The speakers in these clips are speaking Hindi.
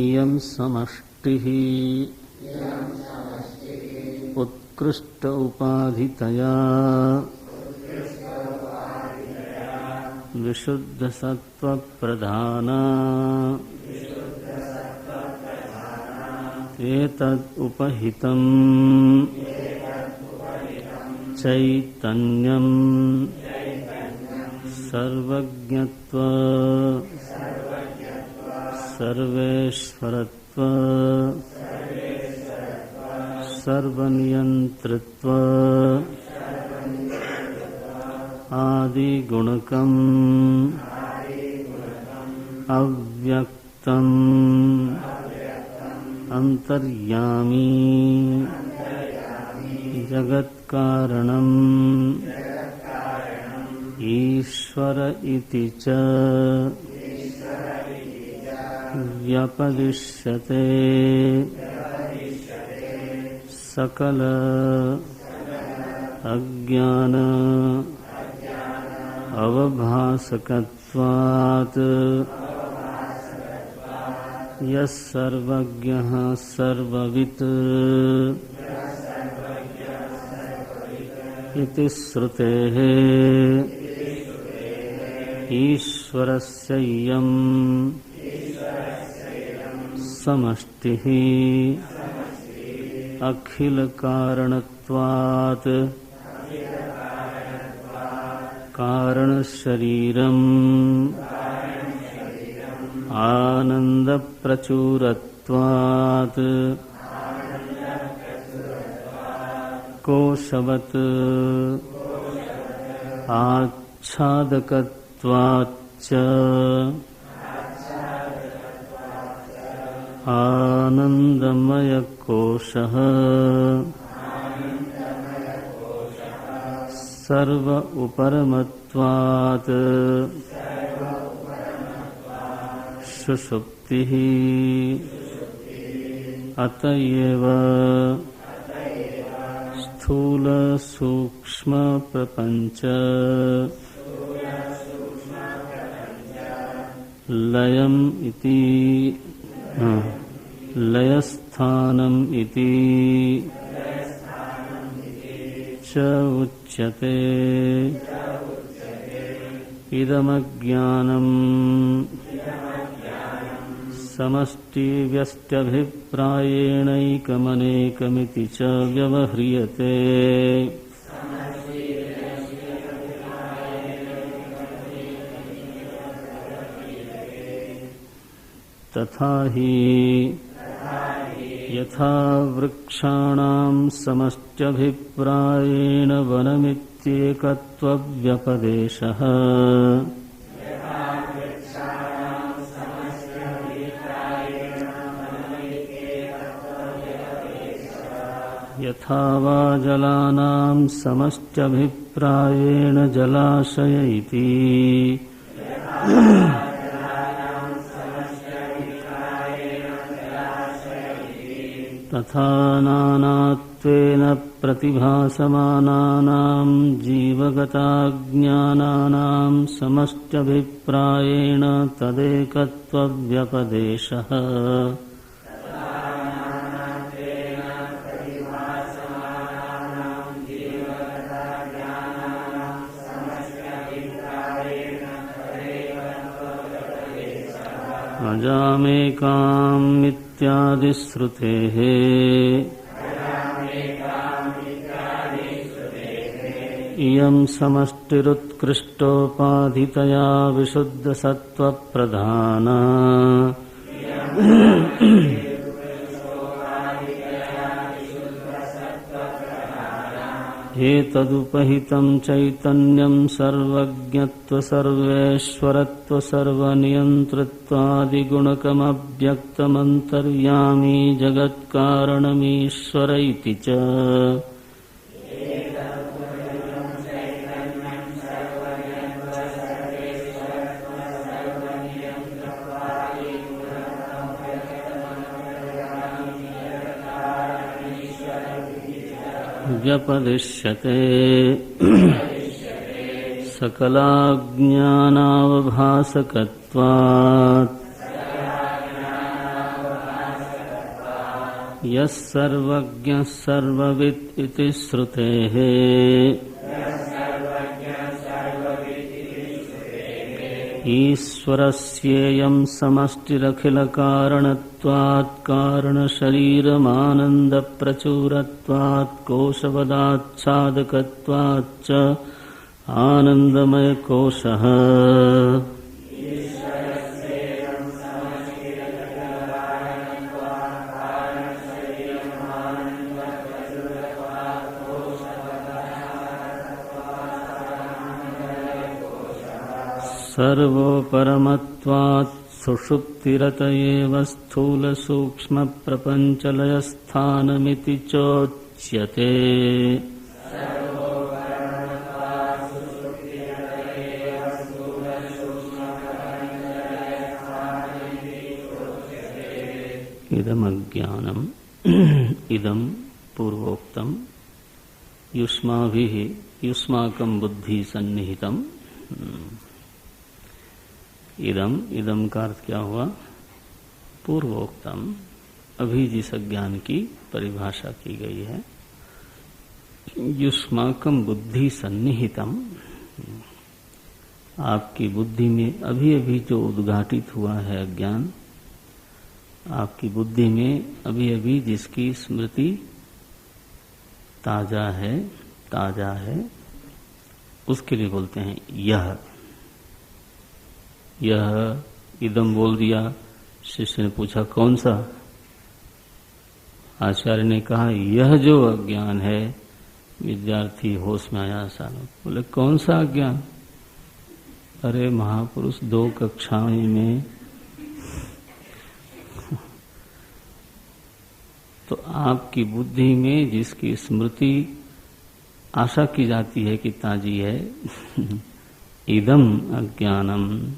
इयं समष्टिः उत्कृष्ट उपाधितया विशुद्धसत्त्वप्रधाना एतद् उपहितं चैतन्यं सर्वज्ञत्व सर्वेश्वरत्व सर्वनियंतृत्व आदिगुणकम् अव्यक्तम् अंतर्यामी जगत्कारणम् ईश्वर इति च व्यपदिश्यते सकल अज्ञान अवभासकत्वात् यः सर्वज्ञः सर्ववित् इति श्रुतेः ईश्वरस्य इयं समष्टिः अखिलकारणत्वात् कारणशरीरम् आनन्दप्रचुरत्वात् कोशवत् आच्छादकत्वाच्च आनन्दमयकोशः सर्व उपरमत्वात् सुषुप्तिः अतएव स्थूल सूक्ष्म प्रपंच लयम् इति लयस्थानम् इति च उच्यते। इदमज्ञानम् समष्टिव्यष्ट्यभिप्रायेणैकमनेकमिति च व्यवह्रियते। तथा हि यथा वृक्षाणां समष्ट्यभिप्रायेण वनमित्येकत्वव्यपदेशः यथा वा जलानां समष्ट्यभिप्रायेण जलाशय इति तथा नानात्वेन प्रतिभासमानानां जीवगताज्ञानानां समष्ट्यभिप्रायेण तदेकत्वव्यपदेशः अजामेकाम् इत्यादिश्रुतेः इयं समष्टिरुत्कृष्टोपाधितया विशुद्धसत्त्वप्रधाना एतदुपहितं चैतन्यं सर्वज्ञत्व सर्वेश्वरत्व सर्वनियंतृत्वादिगुणकमव्यक्तमन्तर्यामी जगत्कारणमीश्वर इति च व्यपदिश्यते। सकलाज्ञानावभासकत्वात् यः सर्वज्ञः सर्ववित् इति श्रुतेः ईश्वरस्येयं समष्टिरखिलकारणत्वात् कारणशरीरमानन्दप्रचुरत्वात् कोशवदाच्छादकत्वाच्च आनन्दमयकोशः। सर्वोपरमत्वात् सुषुप्तिरत एव स्थूलसूक्ष्मप्रपञ्चलयस्थानमिति चोच्यते। इदमज्ञानम् इदं पूर्वोक्तम् युष्माभिः युष्माकं बुद्धि सन्निहितम्। इदम का अर्थ क्या हुआ? पूर्वोक्तम, अभी जिस अज्ञान की परिभाषा की गई है। युष्माकम बुद्धि सन्निहितम, आपकी बुद्धि में अभी अभी जो उद्घाटित हुआ है अज्ञान, आपकी बुद्धि में अभी अभी जिसकी स्मृति ताजा है, उसके लिए बोलते हैं यह इदम बोल दिया। शिष्य ने पूछा कौन सा? आचार्य ने कहा यह जो अज्ञान है। विद्यार्थी होश में आया सालों, बोले कौन सा अज्ञान? अरे महापुरुष 2 कक्षाएं में तो आपकी बुद्धि में जिसकी स्मृति आशा की जाती है कि ताजी है, इदम अज्ञानम,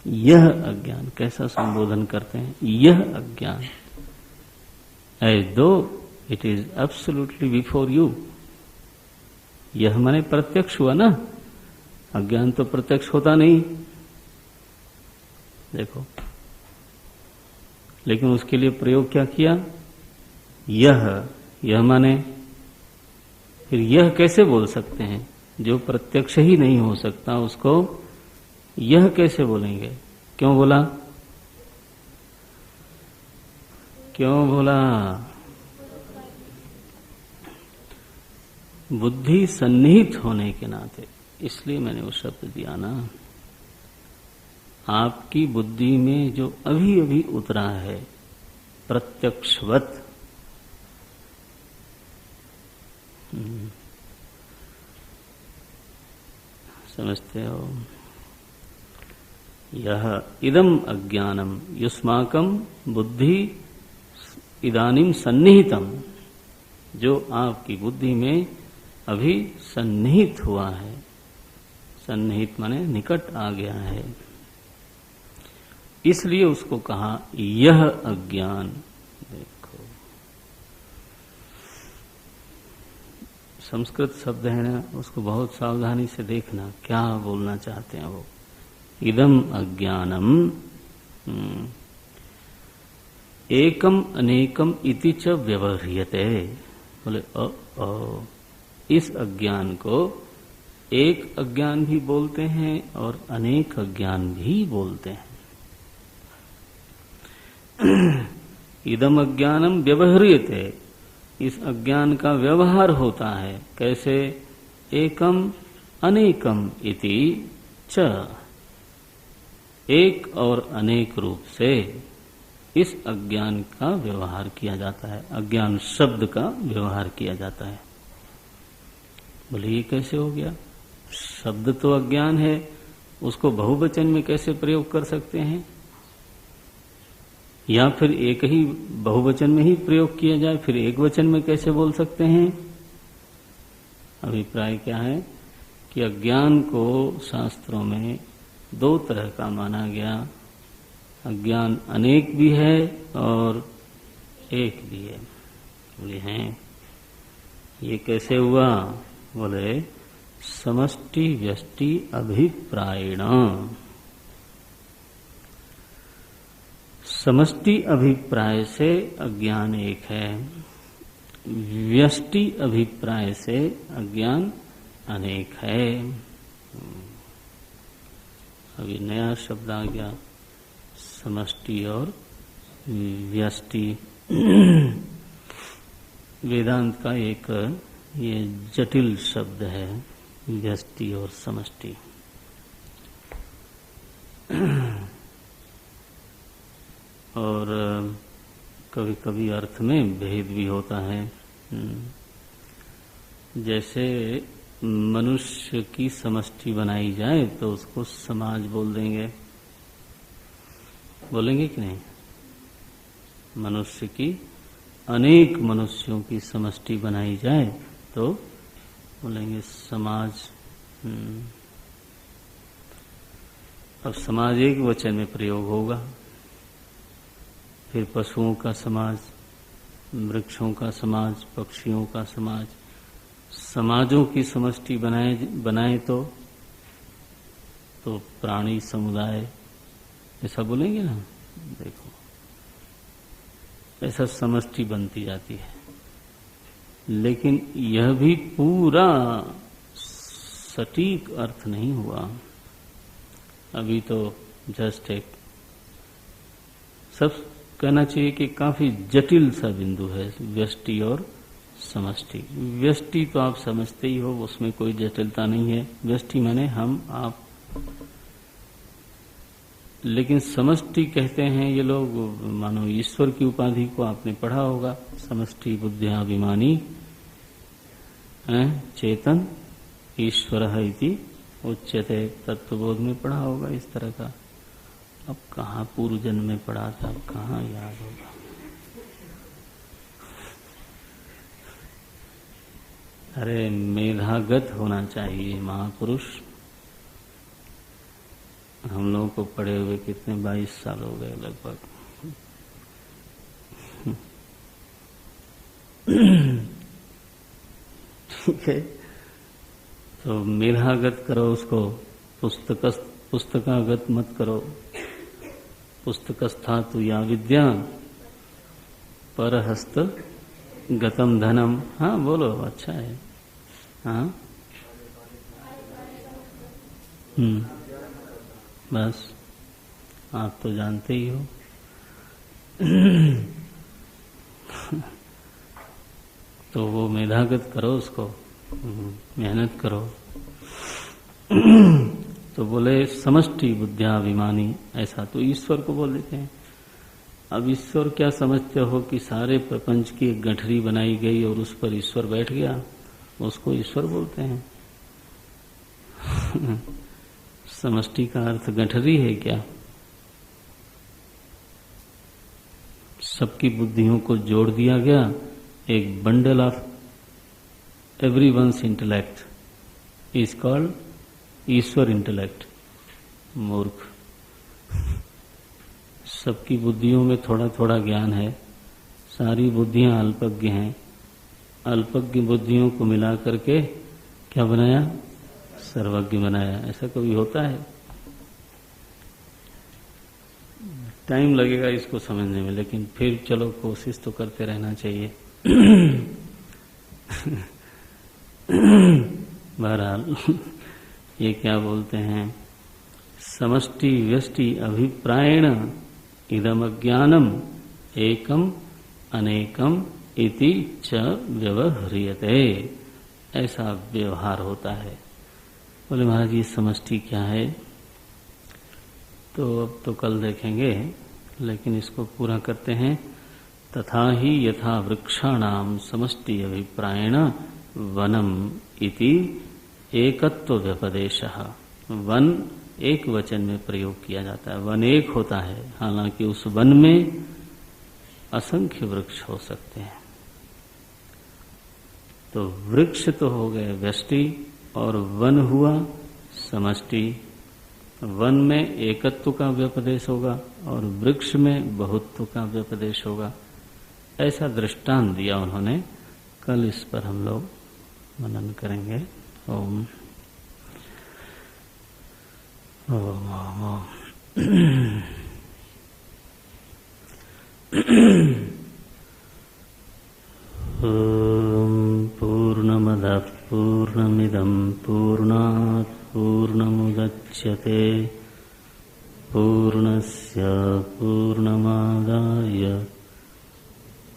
यह अज्ञान। कैसा संबोधन करते हैं? यह अज्ञान, एज दो it is absolutely before you. यह माने प्रत्यक्ष हुआ ना, अज्ञान तो प्रत्यक्ष होता नहीं, देखो। लेकिन उसके लिए प्रयोग क्या किया? यह माने, फिर यह कैसे बोल सकते हैं? जो प्रत्यक्ष ही नहीं हो सकता उसको यह कैसे बोलेंगे? क्यों बोला? बुद्धि सन्निहित होने के नाते, इसलिए मैंने वो शब्द दिया ना। आपकी बुद्धि में जो अभी अभी उतरा है प्रत्यक्षवत, समझते हो? यह इदम अज्ञानम युष्माकम बुद्धि इदानीम सन्निहितम, जो आपकी बुद्धि में अभी सन्निहित हुआ है। सन्निहित माने निकट आ गया है, इसलिए उसको कहा यह अज्ञान। देखो संस्कृत शब्द है ना, उसको बहुत सावधानी से देखना क्या बोलना चाहते हैं वो। इदम अज्ञानम एकम अनेकम इति च व्यवह्रियते। बोले इस अज्ञान को एक अज्ञान भी बोलते हैं और अनेक अज्ञान भी बोलते हैं। इदम अज्ञानम व्यवह्रियते, इस अज्ञान का व्यवहार होता है। कैसे? एकम अनेकम इति च, एक और अनेक रूप से इस अज्ञान का व्यवहार किया जाता है, अज्ञान शब्द का व्यवहार किया जाता है। बोले ये कैसे हो गया? शब्द तो अज्ञान है, उसको बहुवचन में कैसे प्रयोग कर सकते हैं? या फिर एक ही बहुवचन में ही प्रयोग किया जाए, फिर एक वचन में कैसे बोल सकते हैं? अभिप्राय क्या है कि अज्ञान को शास्त्रों में 2 तरह का माना गया। अज्ञान अनेक भी है और एक भी है। बोले हैं ये कैसे हुआ? बोले समष्टि व्यष्टि अभिप्रायण। समष्टि अभिप्राय से अज्ञान एक है, व्यष्टि अभिप्राय से अज्ञान अनेक है। अभी नया शब्द आ गया, समष्टि और व्यष्टि। वेदांत का एक ये जटिल शब्द है, व्यष्टि और समष्टि। और कभी कभी अर्थ में भेद भी होता है। जैसे मनुष्य की समष्टि बनाई जाए तो उसको समाज बोल देंगे, बोलेंगे कि नहीं? मनुष्य की अनेक मनुष्यों की समष्टि बनाई जाए तो बोलेंगे समाज। अब समाज एक वचन में प्रयोग होगा। फिर पशुओं का समाज, वृक्षों का समाज, पक्षियों का समाज, समाजों की समष्टि बनाए तो प्राणी समुदाय ऐसा बोलेंगे ना। देखो, ऐसा समष्टि बनती जाती है। लेकिन यह भी पूरा सटीक अर्थ नहीं हुआ। अभी तो जस्ट एक सब कहना चाहिए कि काफी जटिल सा बिंदु है व्यष्टि और समष्टि। व्यष्टि तो आप समझते ही हो, उसमें कोई जटिलता नहीं है। व्यष्टि माने हम आप। लेकिन समष्टि कहते हैं ये लोग, मानो ईश्वर की उपाधि को आपने पढ़ा होगा, समष्टि बुद्ध्याभिमानी चेतन ईश्वरः इति उच्यते, तत्वबोध में पढ़ा होगा इस तरह का। अब कहाँ पूर्व जन्म में पढ़ा था, अब कहाँ याद होगा। अरे मेधागत होना चाहिए महापुरुष। हम लोगों को पढ़े हुए कितने 22 साल हो गए लगभग। ठीक है, तो मेधागत करो उसको, पुस्तकागत मत करो। पुस्तकस्था तु या विद्या परहस्त गतम धनम। हाँ बोलो, अच्छा है। हाँ बस आप तो जानते ही हो। तो वो मेधागत करो उसको, मेहनत करो। तो बोले समष्टि बुद्ध्याभिमानी, ऐसा तो ईश्वर को बोल देते हैं। अब ईश्वर क्या समझते हो कि सारे प्रपंच की एक गठरी बनाई गई और उस पर ईश्वर बैठ गया, उसको ईश्वर बोलते हैं। समष्टि का अर्थ गठरी है क्या? सबकी बुद्धियों को जोड़ दिया गया, एक bundle of everyone's intellect is called Ishwar intellect. मूर्ख, सबकी बुद्धियों में थोड़ा थोड़ा ज्ञान है, सारी बुद्धियां अल्पज्ञ हैं। अल्पज्ञ बुद्धियों को मिला करके क्या बनाया? सर्वज्ञ बनाया। ऐसा कभी होता है? टाइम लगेगा इसको समझने में, लेकिन फिर चलो कोशिश तो करते रहना चाहिए। बहरहाल ये क्या बोलते हैं, समष्टि व्यष्टि अभिप्रायण इदम अज्ञानम एकम अनेकम इति च व्यवह्रियते। ऐसा व्यवहार होता है। बोले महाराज ये समष्टि क्या है? तो अब तो कल देखेंगे, लेकिन इसको पूरा करते हैं। तथा ही यथा वृक्षाणाम समष्टि अभिप्रायण वनम इति एकत्व व्यपदेशः। वन एक वचन में प्रयोग किया जाता है, वन एक होता है, हालांकि उस वन में असंख्य वृक्ष हो सकते हैं। तो वृक्ष तो हो गए व्यष्टि और वन हुआ समष्टि। वन में एकत्व का व्यपदेश होगा और वृक्ष में बहुत्व का व्यपदेश होगा। ऐसा दृष्टांत दिया उन्होंने। कल इस पर हम लोग मनन करेंगे। ओम ओम ओम ओम। पूर्णमदः पूर्णमिदं पूर्णात् पूर्णमुदच्यते पूर्णस्य पूर्णमादाय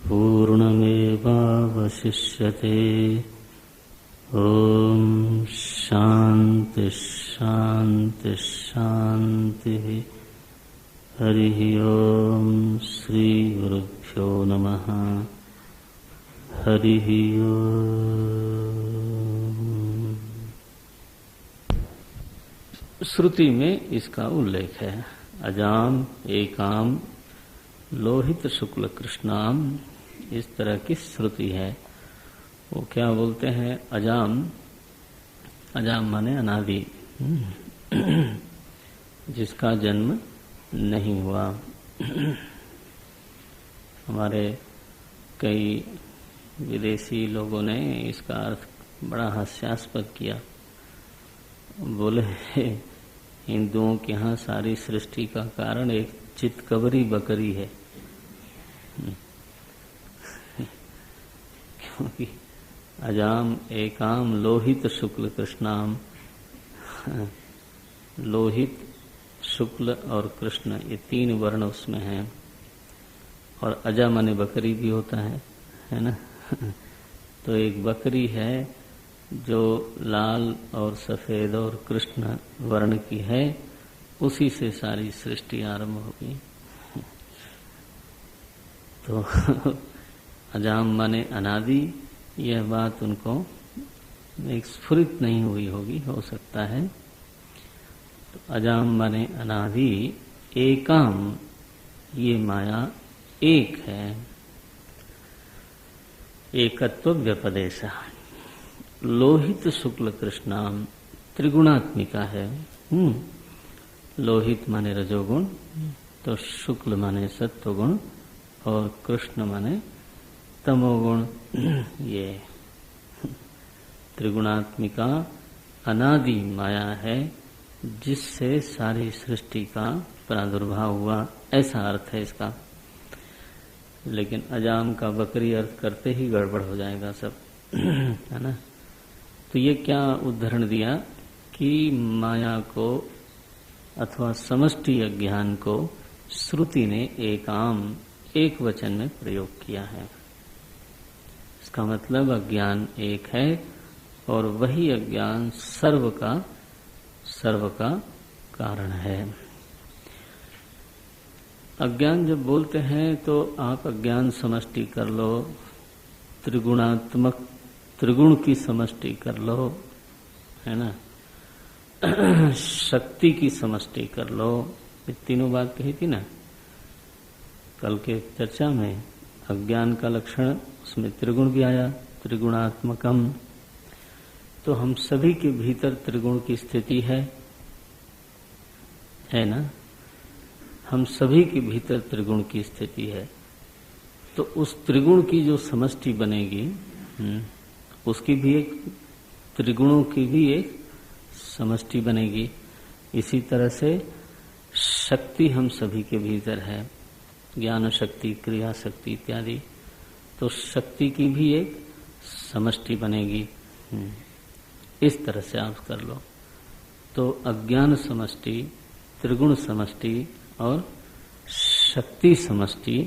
पूर्णमेवावशिष्यते। ॐ शान्ति शान्ति शान्तिः। हरिः ॐ श्रीगुरुभ्यो नमः। हरिः ॐ। श्रुति में इसका उल्लेख है। अजाम एकाम लोहित शुक्ल कृष्णाम, इस तरह की श्रुति है। वो क्या बोलते हैं? अजाम, अजाम माने अनादि, जिसका जन्म नहीं हुआ। हमारे कई विदेशी लोगों ने इसका अर्थ बड़ा हास्यास्पद किया। बोले हिंदुओं के यहाँ सारी सृष्टि का कारण एक चितकबरी बकरी है, क्योंकि अजाम एकाम लोहित शुक्ल कृष्णाम, लोहित शुक्ल और कृष्ण ये तीन वर्ण उसमें हैं। और अजा माने बकरी भी होता है ना। तो एक बकरी है जो लाल और सफेद और कृष्ण वर्ण की है, उसी से सारी सृष्टि आरंभ होगी। तो अजाम माने अनादि, यह बात उनको एक स्फुरित नहीं हुई होगी, हो सकता है। तो अजाम माने अनादि, एकाम ये माया एक है, एकत्व व्यपदेश। लोहित शुक्ल कृष्णाम त्रिगुणात्मिका है। लोहित माने रजोगुण, तो शुक्ल माने सत्वगुण और कृष्ण माने तमोगुण। ये त्रिगुणात्मिका अनादि माया है, जिससे सारी सृष्टि का प्रादुर्भाव हुआ, ऐसा अर्थ है इसका। लेकिन अजाम का बकरी अर्थ करते ही गड़बड़ हो जाएगा सब, है ना। तो ये क्या उदाहरण दिया कि माया को अथवा समष्टि अज्ञान को श्रुति ने एकाम एक वचन में प्रयोग किया है। इसका मतलब अज्ञान एक है और वही अज्ञान सर्व का कारण है। अज्ञान जब बोलते हैं तो आप अज्ञान समष्टि कर लो, त्रिगुणात्मक त्रिगुण की समष्टि कर लो, है ना, शक्ति की समष्टि कर लो। ये तीनों बात कही थी ना कल के चर्चा में। अज्ञान का लक्षण उसमें त्रिगुण भी आया, त्रिगुणात्मकम। तो हम सभी के भीतर त्रिगुण की स्थिति है ना। हम सभी के भीतर त्रिगुण की स्थिति है। तो उस त्रिगुण की जो समष्टि बनेगी, उसकी भी एक, त्रिगुणों की भी एक समष्टि बनेगी। इसी तरह से शक्ति हम सभी के भीतर है, ज्ञान शक्ति, क्रिया शक्ति इत्यादि। तो शक्ति की भी एक समष्टि बनेगी। इस तरह से आप कर लो। तो अज्ञान समष्टि, त्रिगुण समष्टि और शक्ति समष्टि,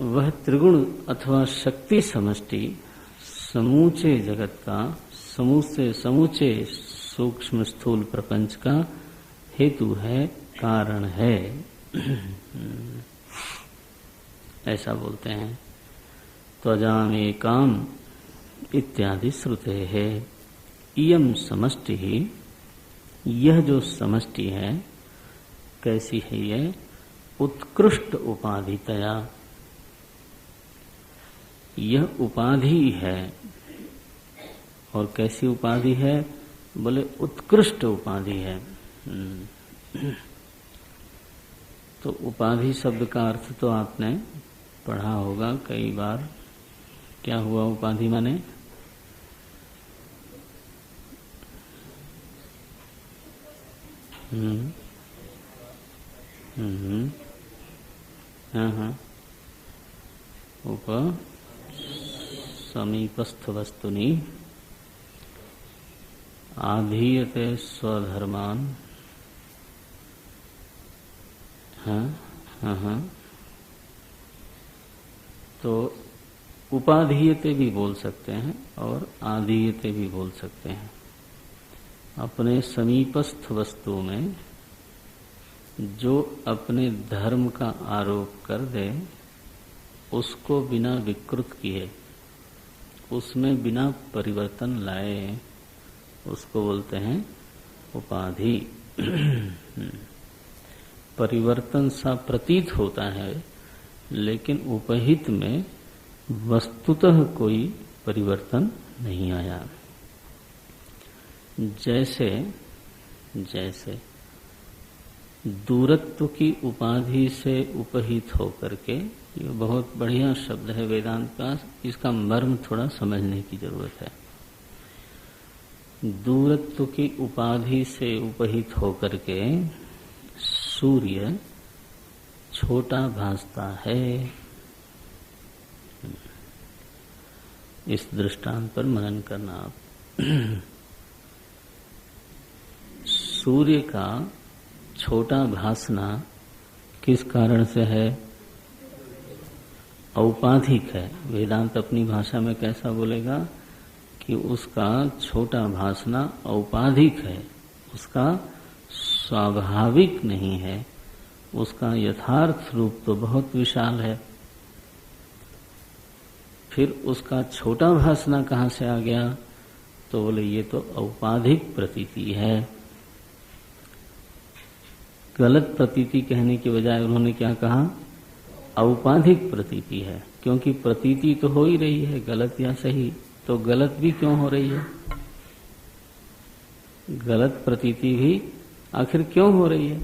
वह त्रिगुण अथवा शक्ति समष्टि समूचे जगत का, समूचे सूक्ष्म स्थूल प्रपंच का हेतु है, कारण है, ऐसा बोलते हैं। तो अजाम एकाम इत्यादि श्रुते है। इयम समष्टि ही, यह जो समष्टि है कैसी है? ये उत्कृष्ट उपाधितया, यह उपाधि है। और कैसी उपाधि है? बोले उत्कृष्ट उपाधि है। तो उपाधि शब्द का अर्थ तो आपने पढ़ा होगा कई बार। क्या हुआ उपाधि माने? हाँ, उप समीपस्थ वस्तुनि आधीयते स्वधर्मान। हाँ, तो उपाधीयते भी बोल सकते हैं और आधीयते भी बोल सकते हैं। अपने समीपस्थ वस्तु में जो अपने धर्म का आरोप कर दे, उसको बिना विकृत किए, उसमें बिना परिवर्तन लाए, उसको बोलते हैं उपाधि। परिवर्तन सा प्रतीत होता है, लेकिन उपहित में वस्तुतः कोई परिवर्तन नहीं आया। जैसे दूरत्व की उपाधि से उपहित होकर के, ये बहुत बढ़िया शब्द है वेदांत का, इसका मर्म थोड़ा समझने की जरूरत है। दूरत्व की उपाधि से उपहित होकर के सूर्य छोटा भासता है। इस दृष्टांत पर मनन करना आप। सूर्य का छोटा भासना किस कारण से है? औपाधिक है। वेदांत अपनी भाषा में कैसा बोलेगा कि उसका छोटा भासना औपाधिक है, उसका स्वाभाविक नहीं है, उसका यथार्थ रूप तो बहुत विशाल है। फिर उसका छोटा भासना कहाँ से आ गया? तो बोले ये तो औपाधिक प्रतीति है। गलत प्रतीति कहने के बजाय उन्होंने क्या कहा? औपाधिक प्रतीति है, क्योंकि प्रतीति तो हो ही रही है, गलत या सही। तो गलत भी क्यों हो रही है? गलत प्रतीति भी आखिर क्यों हो रही है?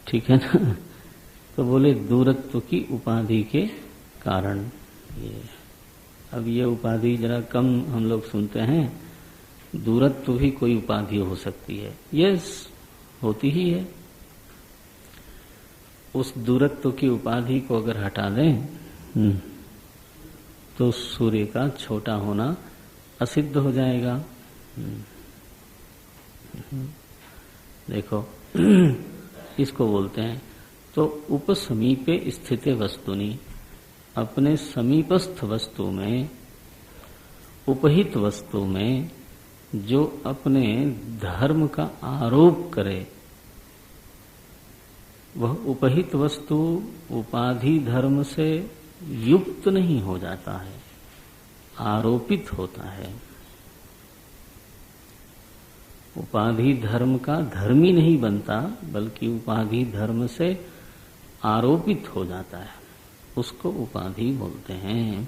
ठीक है ना? तो बोले दूरत्व की उपाधि के कारण। ये अब ये उपाधि जरा कम हम लोग सुनते हैं। दूरत्व भी कोई उपाधि हो सकती है, यस, होती ही है। उस दूरत्व की उपाधि को अगर हटा दें तो सूर्य का छोटा होना असिद्ध हो जाएगा। देखो इसको बोलते हैं तो उपसमीपे स्थिते वस्तुनि, अपने समीपस्थ वस्तु में, उपहित वस्तु में जो अपने धर्म का आरोप करे, वह उपहित वस्तु उपाधि धर्म से युक्त नहीं हो जाता है, आरोपित होता है। उपाधि धर्म का धर्मी नहीं बनता, बल्कि उपाधि धर्म से आरोपित हो जाता है, उसको उपाधि बोलते हैं।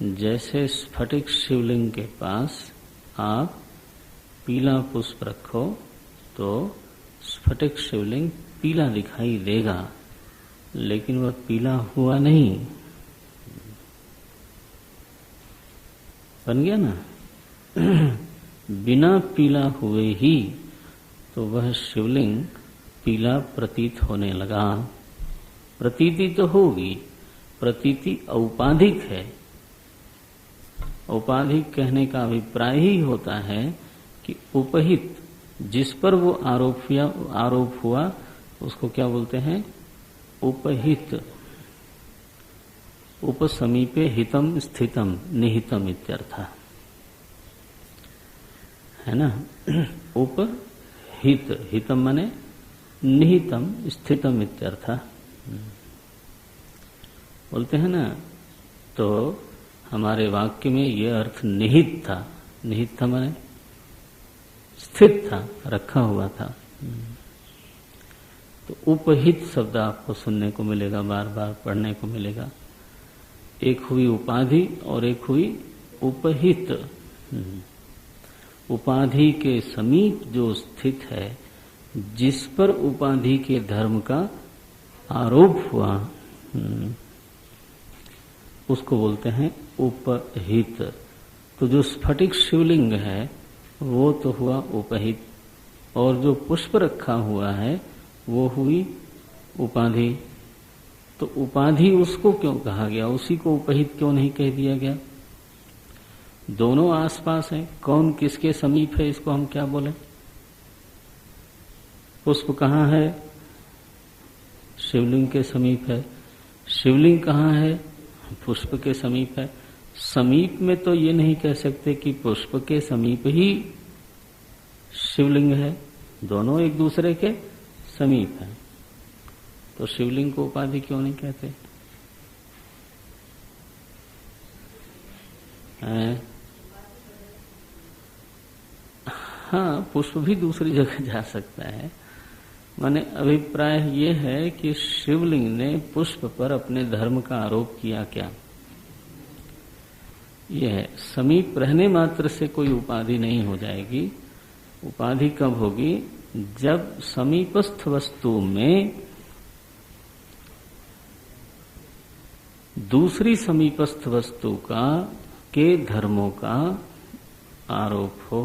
जैसे स्फटिक शिवलिंग के पास आप पीला पुष्प रखो तो स्फटिक शिवलिंग पीला दिखाई देगा, लेकिन वह पीला हुआ नहीं। बन गया ना? बिना पीला हुए ही तो वह शिवलिंग पीला प्रतीत होने लगा। प्रतीति तो होगी, प्रतीति औपाधिक है। औपाधिक कहने का अभिप्राय ही होता है कि उपहित, जिस पर वो आरोप हुआ उसको क्या बोलते हैं? उपहित। उपसमीपे हितम स्थितम निहितम इत्यर्थ है ना। उपहित, हितम माने निहितम, स्थितम इत्यर्थ बोलते हैं ना। तो हमारे वाक्य में यह अर्थ निहित था। निहित था माने स्थित था, रखा हुआ था। तो उपहित शब्द आपको सुनने को मिलेगा, बार बार पढ़ने को मिलेगा। एक हुई उपाधि और एक हुई उपहित। उपाधि के समीप जो स्थित है, जिस पर उपाधि के धर्म का आरोप हुआ, उसको बोलते हैं उपहित। तो जो स्फटिक शिवलिंग है वो तो हुआ उपहित, और जो पुष्प रखा हुआ है वो हुई उपाधि। तो उपाधि उसको क्यों कहा गया, उसी को उपहित क्यों नहीं कह दिया गया? दोनों आसपास हैं, कौन किसके समीप है इसको हम क्या बोले? पुष्प कहाँ है? शिवलिंग के समीप है। शिवलिंग कहाँ है? पुष्प के समीप है। समीप में तो ये नहीं कह सकते कि पुष्प के समीप ही शिवलिंग है, दोनों एक दूसरे के समीप है। तो शिवलिंग को उपाधि क्यों नहीं कहते? हाँ, पुष्प भी दूसरी जगह जा सकता है। माने अभिप्राय ये है कि शिवलिंग ने पुष्प पर अपने धर्म का आरोप किया क्या, ये है। समीप रहने मात्र से कोई उपाधि नहीं हो जाएगी। उपाधि कब होगी? जब समीपस्थ वस्तु में दूसरी समीपस्थ वस्तु का के धर्मों का आरोप हो,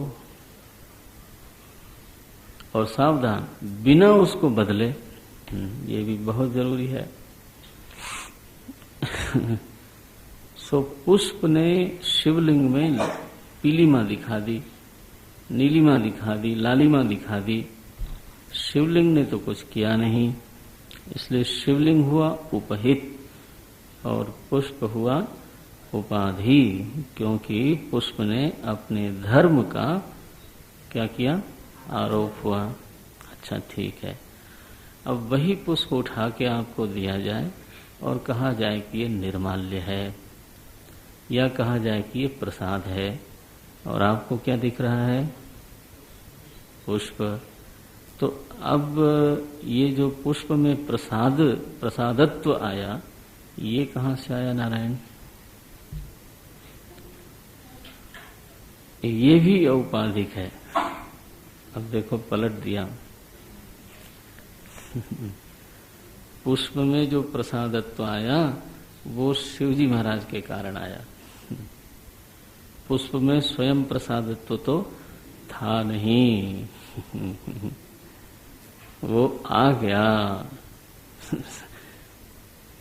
और सावधान, बिना उसको बदले। ये भी बहुत जरूरी है। सो पुष्प ने शिवलिंग में पीलिमा दिखा दी, नीलिमा दिखा दी, लालिमा दिखा दी। शिवलिंग ने तो कुछ किया नहीं, इसलिए शिवलिंग हुआ उपहित और पुष्प हुआ उपाधि, क्योंकि पुष्प ने अपने धर्म का क्या किया, आरोप हुआ। अच्छा ठीक है, अब वही पुष्प उठा के आपको दिया जाए और कहा जाए कि ये निर्माल्य है, या कहा जाए कि ये प्रसाद है, और आपको क्या दिख रहा है? पुष्प। तो अब ये जो पुष्प में प्रसादत्व आया, ये कहाँ से आया नारायण? ये भी औपाधिक है। अब देखो पलट दिया। पुष्प में जो प्रसादत्व आया वो शिवजी महाराज के कारण आया। पुष्प में स्वयं प्रसादत्व तो था नहीं, वो आ गया।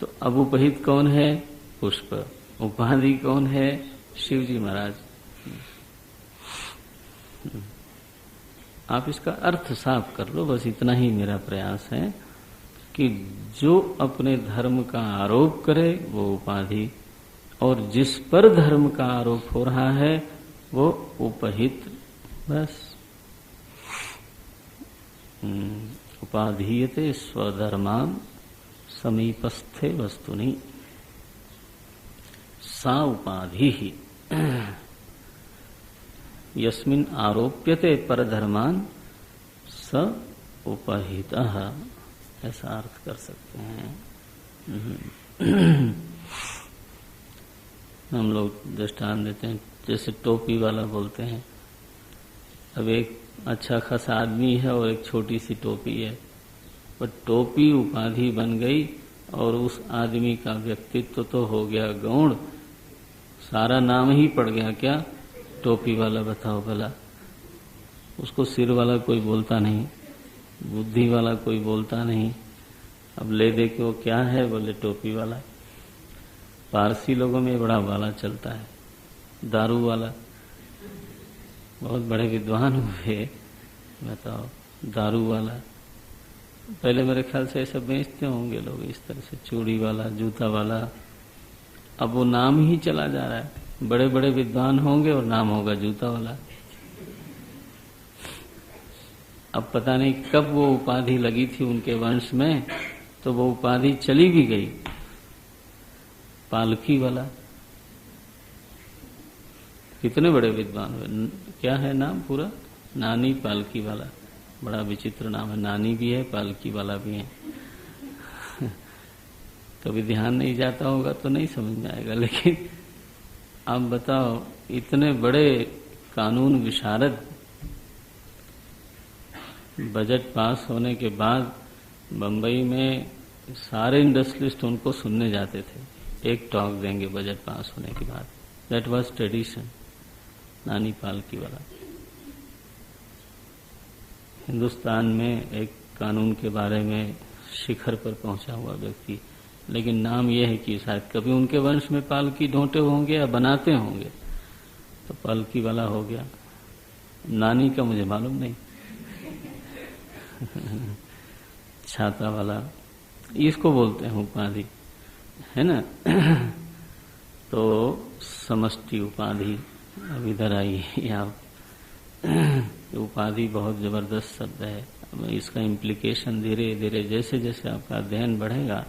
तो अब उपहित कौन है? पुष्प। उपाधि कौन है? शिवजी महाराज। आप इसका अर्थ साफ कर लो, बस इतना ही मेरा प्रयास है कि जो अपने धर्म का आरोप करे वो उपाधि, और जिस पर धर्म का आरोप हो रहा है वो उपहित। बस उपाधीयते स्वधर्मान समीपस्थे वस्तुनि सा उपाधि ही यस्मिन् आरोप्यते परधर्मान स उपहितः, ऐसा अर्थ कर सकते हैं। हम लोग दृष्टांत देते हैं, जैसे टोपी वाला बोलते हैं। अब एक अच्छा खासा आदमी है और एक छोटी सी टोपी है, पर टोपी उपाधि बन गई और उस आदमी का व्यक्तित्व तो हो गया गौण, सारा नाम ही पड़ गया क्या? टोपी वाला। बताओ भला, उसको सिर वाला कोई बोलता नहीं, बुद्धि वाला कोई बोलता नहीं। अब ले दे के वो क्या है? बोले टोपी वाला। पारसी लोगों में बड़ा वाला चलता है, दारू वाला। बहुत बड़े विद्वान हुए, बताओ, दारू वाला। पहले मेरे ख्याल से ऐसा बेचते होंगे लोग इस तरह से, चूड़ी वाला, जूता वाला। अब वो नाम ही चला जा रहा है। बड़े बड़े विद्वान होंगे और नाम होगा जूता वाला। अब पता नहीं कब वो उपाधि लगी थी उनके वंश में, तो वो उपाधि चली भी गई। पालकी वाला, कितने बड़े विद्वान हुए। क्या है नाम पूरा? नानी पालकी वाला। बड़ा विचित्र नाम है, नानी भी है, पालकी वाला भी है। कभी ध्यान नहीं जाता होगा तो नहीं समझ में आएगा, लेकिन आप बताओ, इतने बड़े कानून विशारद, बजट पास होने के बाद बंबई में सारे इंडस्ट्रियलिस्ट उनको सुनने जाते थे। एक टॉक देंगे बजट पास होने के बाद। That was tradition. नानी पालकी वाला। हिंदुस्तान में एक कानून के बारे में शिखर पर पहुंचा हुआ व्यक्ति, लेकिन नाम यह है कि शायद कभी उनके वंश में पालकी ढोंटे होंगे या बनाते होंगे, तो पालकी वाला हो गया। नानी का मुझे मालूम नहीं। छाता वाला, इसको बोलते हैं उपाधि, है ना। तो समष्टि उपाधि, अब इधर आइए आप। उपाधि बहुत जबरदस्त शब्द है। इसका इम्प्लीकेशन धीरे धीरे जैसे जैसे आपका अध्ययन बढ़ेगा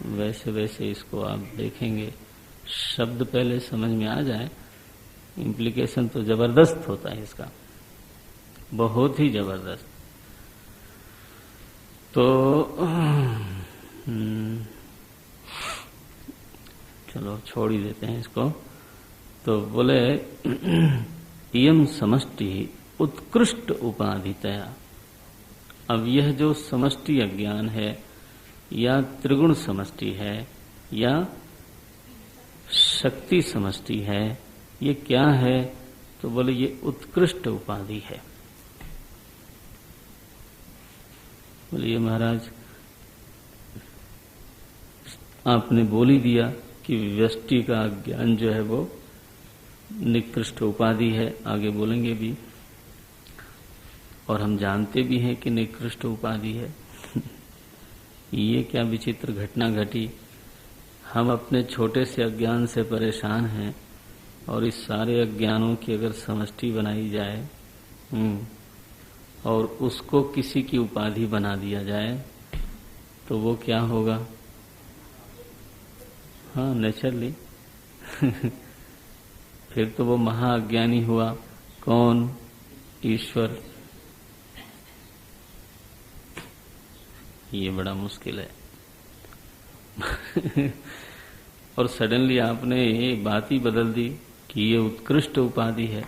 वैसे वैसे इसको आप देखेंगे। शब्द पहले समझ में आ जाए, इम्प्लीकेशन तो जबरदस्त होता है इसका, बहुत ही जबरदस्त। तो चलो छोड़ ही देते हैं इसको। तो बोले इयम समष्टि उत्कृष्ट उपाधितया। अब यह जो समष्टि अज्ञान है या त्रिगुण समष्टि है या शक्ति समष्टि है, ये क्या है? तो बोले ये उत्कृष्ट उपाधि है। बोलिए महाराज आपने बोल ही दिया कि व्यष्टि का ज्ञान जो है वो निकृष्ट उपाधि है, आगे बोलेंगे भी, और हम जानते भी हैं कि निकृष्ट उपाधि है। ये क्या विचित्र घटना घटी। हम अपने छोटे से अज्ञान से परेशान हैं और इस सारे अज्ञानों की अगर समष्टि बनाई जाए और उसको किसी की उपाधि बना दिया जाए तो वो क्या होगा? हाँ, नेचुरली। फिर तो वो महाअज्ञानी हुआ। कौन? ईश्वर। ये बड़ा मुश्किल है। और सडनली आपने ये बात ही बदल दी कि ये उत्कृष्ट उपाधि है।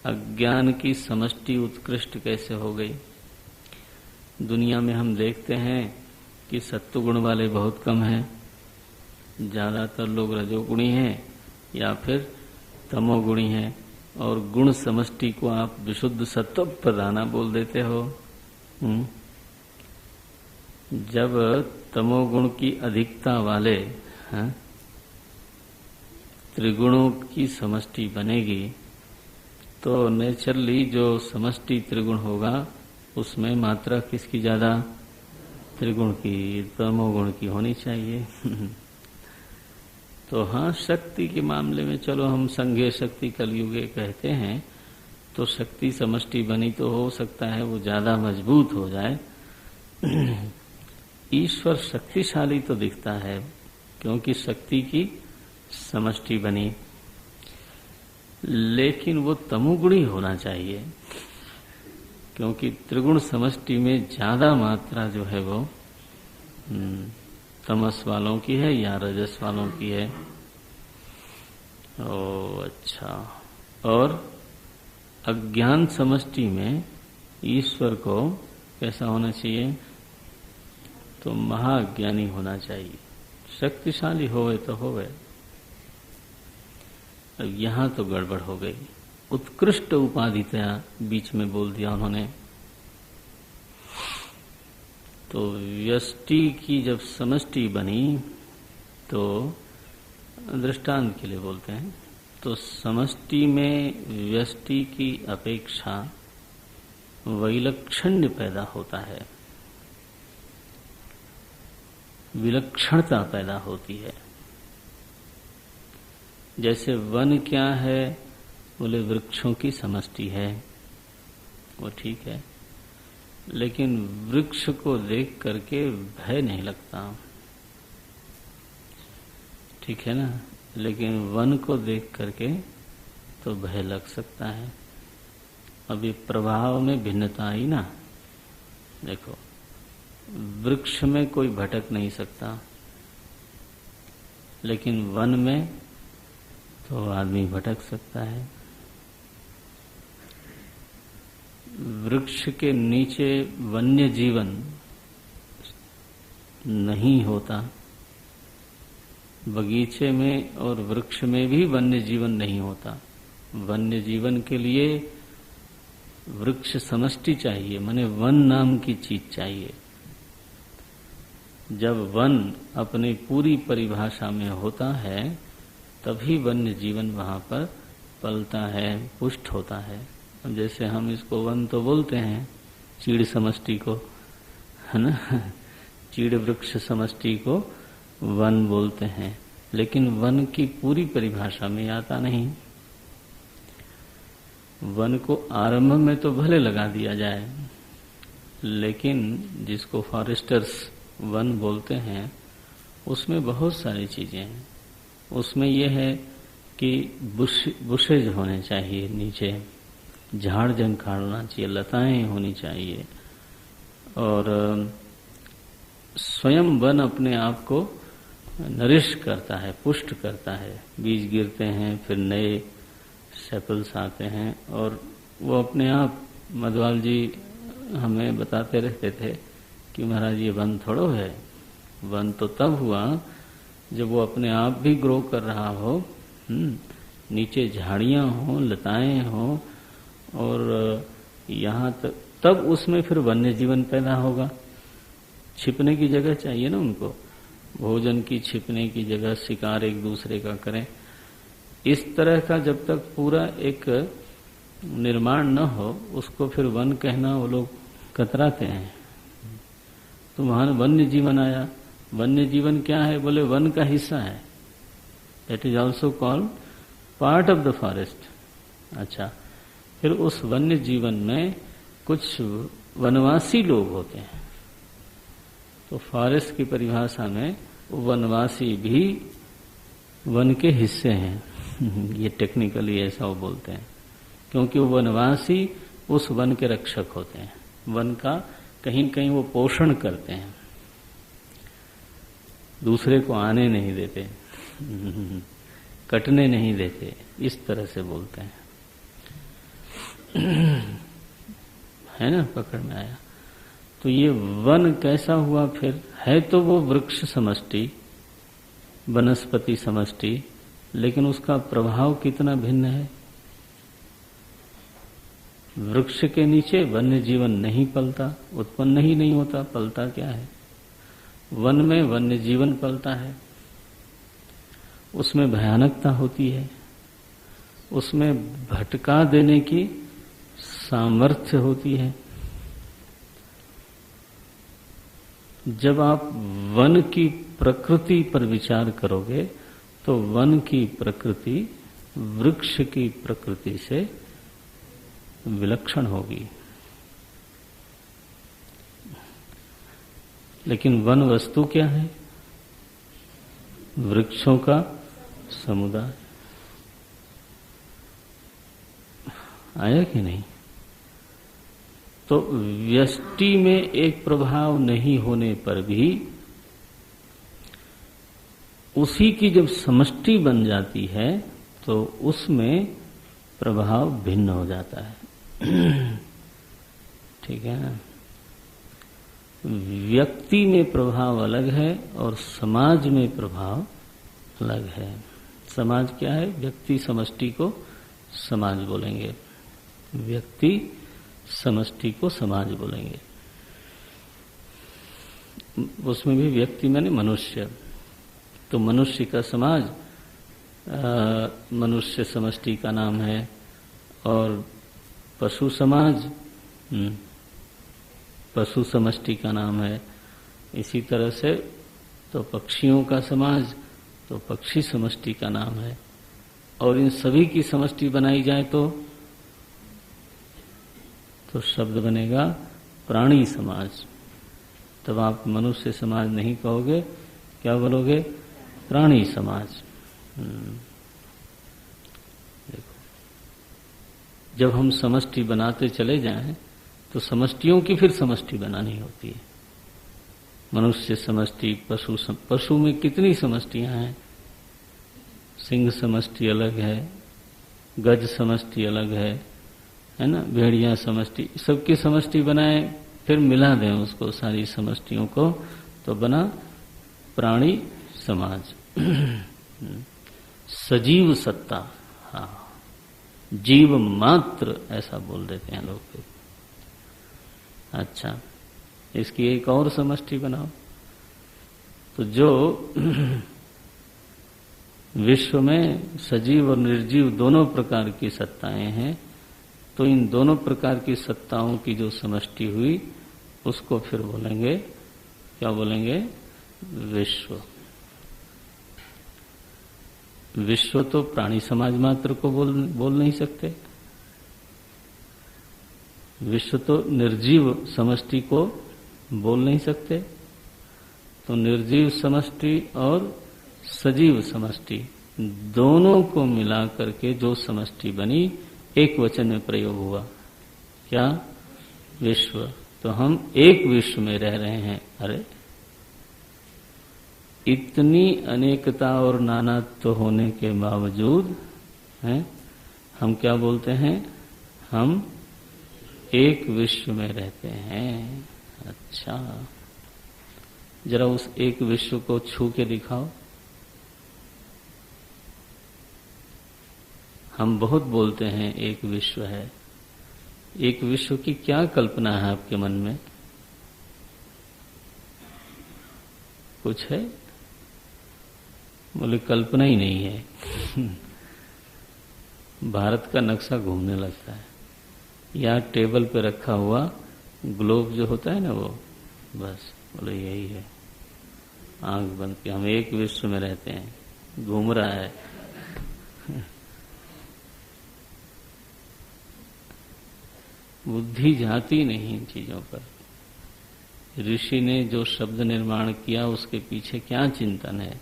अज्ञान की समष्टि उत्कृष्ट कैसे हो गई? दुनिया में हम देखते हैं कि सत्वगुण वाले बहुत कम हैं, ज्यादातर लोग रजोगुणी हैं या फिर तमोगुणी हैं, और गुण समष्टि को आप विशुद्ध सत्व प्रधाना बोल देते हो। जब तमोगुण की अधिकता वाले त्रिगुणों की समष्टि बनेगी तो नेचुरली जो समष्टि त्रिगुण होगा उसमें मात्रा किसकी ज्यादा? त्रिगुण की, तमोगुण की होनी चाहिए। तो हाँ, शक्ति के मामले में चलो हम संघे शक्ति कलयुगे कहते हैं, तो शक्ति समष्टि बनी तो हो सकता है वो ज्यादा मजबूत हो जाए। ईश्वर शक्तिशाली तो दिखता है क्योंकि शक्ति की समष्टि बनी, लेकिन वो तमोगुणी होना चाहिए क्योंकि त्रिगुण समष्टि में ज्यादा मात्रा जो है वो तमस वालों की है या रजस वालों की है। ओ अच्छा। और अज्ञान समष्टि में ईश्वर को कैसा होना चाहिए? तो महाज्ञानी होना चाहिए। शक्तिशाली होवे तो होवे। अब यहां तो गड़बड़ हो गई। उत्कृष्ट उपाधितया बीच में बोल दिया उन्होंने। तो व्यष्टि की जब समष्टि बनी तो दृष्टांत के लिए बोलते हैं, तो समष्टि में व्यष्टि की अपेक्षा वैलक्षण्य पैदा होता है, विलक्षणता पैदा होती है। जैसे वन क्या है? बोले वृक्षों की समष्टि है, वो ठीक है, लेकिन वृक्ष को देख करके भय नहीं लगता, ठीक है ना। लेकिन वन को देख करके तो भय लग सकता है। अभी प्रभाव में भिन्नता आई ना। देखो, वृक्ष में कोई भटक नहीं सकता, लेकिन वन में तो आदमी भटक सकता है। वृक्ष के नीचे वन्य जीवन नहीं होता, बगीचे में और वृक्ष में भी वन्य जीवन नहीं होता। वन्य जीवन के लिए वृक्ष समष्टि चाहिए, माने वन नाम की चीज चाहिए। जब वन अपनी पूरी परिभाषा में होता है तभी वन्य जीवन वहां पर पलता है, पुष्ट होता है। अब जैसे हम इसको वन तो बोलते हैं, चीड़ समष्टि को, है ना, चीड़ वृक्ष समष्टि को वन बोलते हैं, लेकिन वन की पूरी परिभाषा में आता नहीं। वन को आरंभ में तो भले लगा दिया जाए, लेकिन जिसको फॉरेस्टर्स वन बोलते हैं उसमें बहुत सारी चीजें हैं। उसमें यह है कि बुशेज होने चाहिए, नीचे झाड़ झंखाड़ होना चाहिए, लताएं होनी चाहिए, और स्वयं वन अपने आप को नरिश करता है, पुष्ट करता है। बीज गिरते हैं, फिर नए सेपल्स आते हैं, और वो अपने आप, मधवाल जी हमें बताते रहते थे कि महाराज ये वन थोड़ो है, वन तो तब हुआ जब वो अपने आप भी ग्रो कर रहा हो, नीचे झाड़ियां हो, लताएं हो, और यहाँ तब उसमें फिर वन्य जीवन पैदा होगा। छिपने की जगह चाहिए ना उनको, भोजन की छिपने की जगह, शिकार एक दूसरे का करें। इस तरह का जब तक पूरा एक निर्माण न हो उसको फिर वन कहना वो लोग कतराते हैं। तो वहां वन्य जीवन आया। वन्य जीवन क्या है? बोले वन का हिस्सा है, that is also called part of the forest. अच्छा, फिर उस वन्य जीवन में कुछ वनवासी लोग होते हैं, तो फॉरेस्ट की परिभाषा में वनवासी भी वन के हिस्से हैं। ये टेक्निकली ऐसा वो बोलते हैं, क्योंकि वो वनवासी उस वन के रक्षक होते हैं, वन का कहीं न कहीं वो पोषण करते हैं, दूसरे को आने नहीं देते, कटने नहीं देते, इस तरह से बोलते हैं। है ना, पकड़ में आया। तो ये वन कैसा हुआ फिर? है तो वो वृक्ष समष्टि, वनस्पति समष्टि, लेकिन उसका प्रभाव कितना भिन्न है। वृक्ष के नीचे वन्य जीवन नहीं पलता, उत्पन्न ही नहीं होता, पलता क्या है? वन में वन्य जीवन पलता है, उसमें भयानकता होती है, उसमें भटका देने की सामर्थ्य होती है। जब आप वन की प्रकृति पर विचार करोगे तो वन की प्रकृति वृक्ष की प्रकृति से विलक्षण होगी। लेकिन वन वस्तु क्या है? वृक्षों का समुदाय। आया कि नहीं? तो व्यष्टि में एक प्रभाव नहीं होने पर भी उसी की जब समष्टि बन जाती है तो उसमें प्रभाव भिन्न हो जाता है। ठीक है ना? व्यक्ति में प्रभाव अलग है और समाज में प्रभाव अलग है। समाज क्या है? व्यक्ति समष्टि को समाज बोलेंगे, व्यक्ति समष्टि को समाज बोलेंगे। उसमें भी व्यक्ति माने मनुष्य, तो मनुष्य का समाज मनुष्य समष्टि का नाम है, और पशु समाज पशु समष्टि का नाम है। इसी तरह से तो पक्षियों का समाज तो पक्षी समष्टि का नाम है, और इन सभी की समष्टि बनाई जाए तो शब्द बनेगा प्राणी समाज। तब आप मनुष्य समाज नहीं कहोगे, क्या बोलोगे? प्राणी समाज। देखो, जब हम समष्टि बनाते चले जाएं तो समष्टियों की फिर समष्टि बनानी होती है। मनुष्य समष्टि, पशु में कितनी समष्टियां हैं? सिंह समष्टि अलग है, गज समष्टि अलग है ना, भेड़िया समष्टि, सबकी समष्टि बनाए, फिर मिला दें उसको सारी समष्टियों को, तो बना प्राणी समाज। सजीव सत्ता। हाँ, जीव मात्र ऐसा बोल देते हैं लोग। अच्छा, इसकी एक और समष्टि बनाओ। तो जो विश्व में सजीव और निर्जीव दोनों प्रकार की सत्ताएं हैं, तो इन दोनों प्रकार की सत्ताओं की जो समष्टि हुई उसको फिर बोलेंगे, क्या बोलेंगे? विश्व। विश्व तो प्राणी समाज मात्र को बोल नहीं सकते। विश्व तो निर्जीव समष्टि को बोल नहीं सकते। तो निर्जीव समष्टि और सजीव समष्टि दोनों को मिला करके जो समष्टि बनी, एक वचन में प्रयोग हुआ, क्या? विश्व। तो हम एक विश्व में रह रहे हैं। अरे, इतनी अनेकता और नानात्व होने के बावजूद हैं, हम क्या बोलते हैं? हम एक विश्व में रहते हैं। अच्छा, जरा उस एक विश्व को छू के दिखाओ। हम बहुत बोलते हैं एक विश्व है। एक विश्व की क्या कल्पना है आपके मन में? कुछ है? बोले कल्पना ही नहीं है। भारत का नक्शा घूमने लगता है, या टेबल पे रखा हुआ ग्लोब जो होता है ना, वो बस बोले यही है। आंख बंद के हम एक विश्व में रहते हैं, घूम रहा है। बुद्धि जाती नहीं इन चीजों पर। ऋषि ने जो शब्द निर्माण किया उसके पीछे क्या चिंतन है?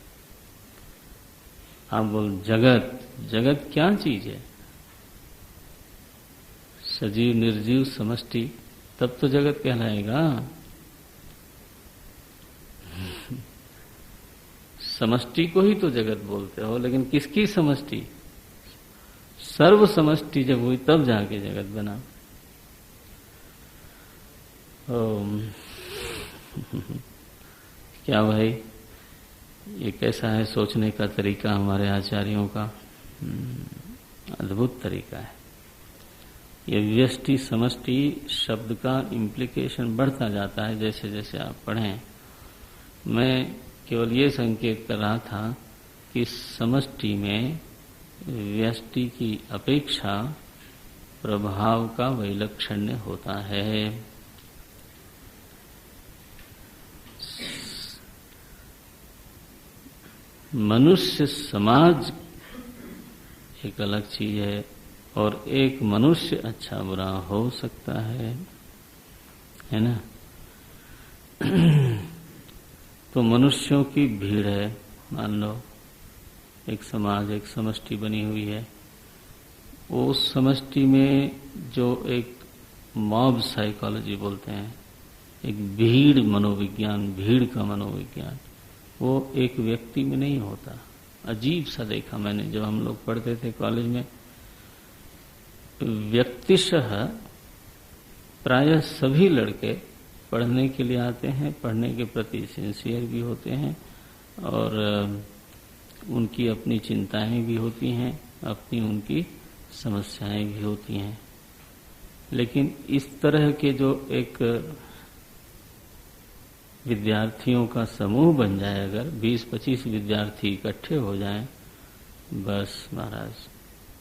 आप बोल जगत, जगत क्या चीज है? सजीव निर्जीव समष्टि, तब तो जगत कहलाएगा। समष्टि को ही तो जगत बोलते हो, लेकिन किसकी समष्टि? सर्व समष्टि जब हुई तब जाके जगत बना। क्या भाई, ये कैसा है सोचने का तरीका हमारे आचार्यों का? अद्भुत तरीका है। ये व्यष्टि समष्टि शब्द का इम्प्लीकेशन बढ़ता जाता है जैसे जैसे आप पढ़ें। मैं केवल ये संकेत कर रहा था कि समष्टि में व्यष्टि की अपेक्षा प्रभाव का वैलक्षण्य होता है। मनुष्य समाज एक अलग चीज है, और एक मनुष्य अच्छा बुरा हो सकता है ना? तो मनुष्यों की भीड़ है, मान लो एक समाज, एक समष्टि बनी हुई है। उस समष्टि में जो एक मॉब साइकोलॉजी बोलते हैं, एक भीड़ मनोविज्ञान, भीड़ का मनोविज्ञान, वो एक व्यक्ति में नहीं होता। अजीब सा देखा मैंने जब हम लोग पढ़ते थे कॉलेज में। व्यक्तिशः प्रायः सभी लड़के पढ़ने के लिए आते हैं, पढ़ने के प्रति सिंसियर भी होते हैं, और उनकी अपनी चिंताएं भी होती हैं, अपनी उनकी समस्याएं भी होती हैं। लेकिन इस तरह के जो एक विद्यार्थियों का समूह बन जाए, अगर 20-25 विद्यार्थी इकट्ठे हो जाएं, बस महाराज,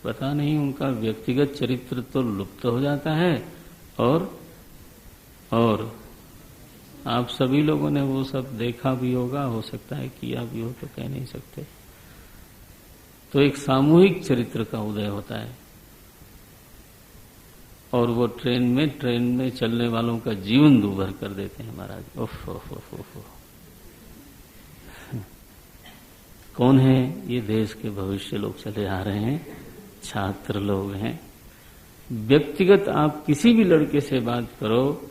पता नहीं उनका व्यक्तिगत चरित्र तो लुप्त हो जाता है, और आप सभी लोगों ने वो सब देखा भी होगा, हो सकता है किया भी हो, तो कह नहीं सकते। तो एक सामूहिक चरित्र का उदय होता है, और वो ट्रेन में चलने वालों का जीवन दूभर कर देते हैं महाराज। ओफ ओफ ओफ ओफ। कौन है ये? देश के भविष्य लोग चले आ रहे हैं, छात्र लोग हैं। व्यक्तिगत आप किसी भी लड़के से बात करो,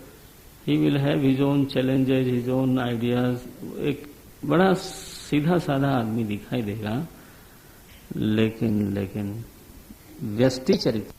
he will have his own challenges, his own ideas. एक बड़ा सीधा साधा आदमी दिखाई देगा, लेकिन व्यष्टि चरित्र